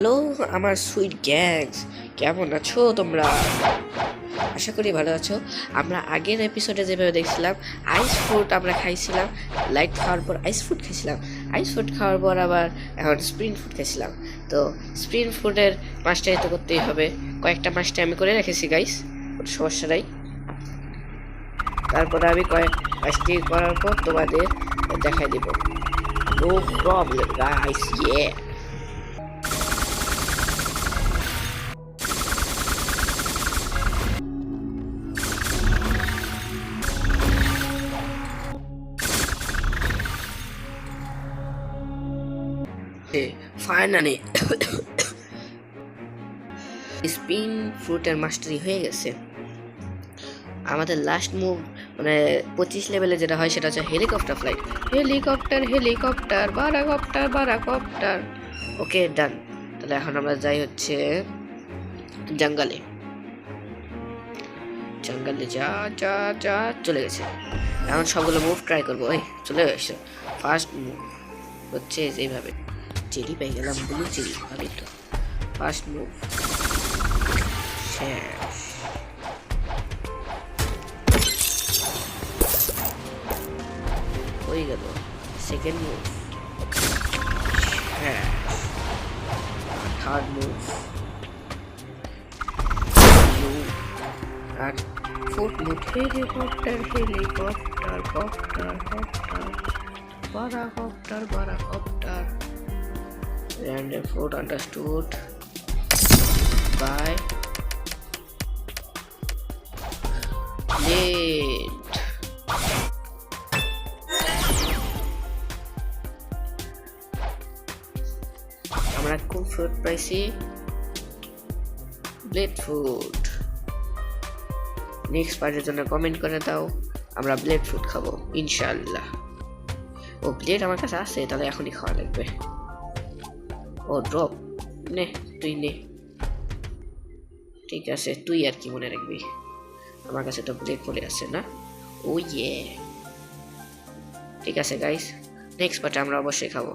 Hello আমার sweet gangs, কেমন আছো তোমরা? আশা করি ভালো আছো। আমরা আগের এপিসোডে যেভাবে দেখছিলাম আইস ফুড আমরা খাইছিলাম, লাইট খাওয়ার পর আইস ফুড খাইছিলাম, আইস ফুড খাওয়ার পর আবার এখন স্প্রিং ফুড খাইছিলাম। তো স্প্রিং ফুডের মাস্টারি তো করতেই হবে। কয়েকটা মাস্টার আমি করে রেখেছি গাইস, কোনো সমস্যা নাই। তারপরে আমি কয়েক মাস্টারি করার পর তোমাদের দেখাই দেব, নো প্রবলেম গাইস। ইয়ে ফাইনালি স্পিন ফ্রুটের মাস্টারি হয়ে গেছে। আমাদের লাস্ট মুভ মানে 25 লেভেলে যেটা হয় সেটা হচ্ছে হেলিকপ্টার ফ্লাইট। হেলিকপ্টার হেলিকপ্টার বারাকপ্টার বারাকপ্টার। Okay done. তাহলে এখন আমরা যাই হচ্ছে জঙ্গলে। জঙ্গলে যা যা যা চলে গেছে। এখন সবগুলো মুভ ট্রাই করবো। ওই চলে গেছে। ফার্স্ট মুভ হচ্ছে এইভাবে, চেরি পেয়ে গেলাম, ব্লু চেরি। ভালোই তো। ফার্স্ট মুভ শেষ। হয়ে গেল। সেকেন্ড মুভ শেষ। থার্ড মুভ আর fourth move helicopter helicopter copter copter বারাকপ্টার বারাকপ্টার। And the food understood by Blade. আমরা কোন ফ্রুট পাইছি? Blade fruit. নেক্সট পার্টের জন্য কমেন্ট করে দাও, আমরা ব্লেড ফ্রুট খাবো ইনশাআল্লাহ। ও ব্লেড আমার কাছে আছে, তাহলে এখনই খাওয়া লাগবে। ও ড্রপ নে, তুই নে। ঠিক আছে, তুই আর কি মনে রাখবি, আমার কাছে তো ব্লেড পড়ে আছে না। ও ইয়ে, ঠিক আছে গাইস, নেক্সট পার্টে আমরা অবশ্যই খাবো।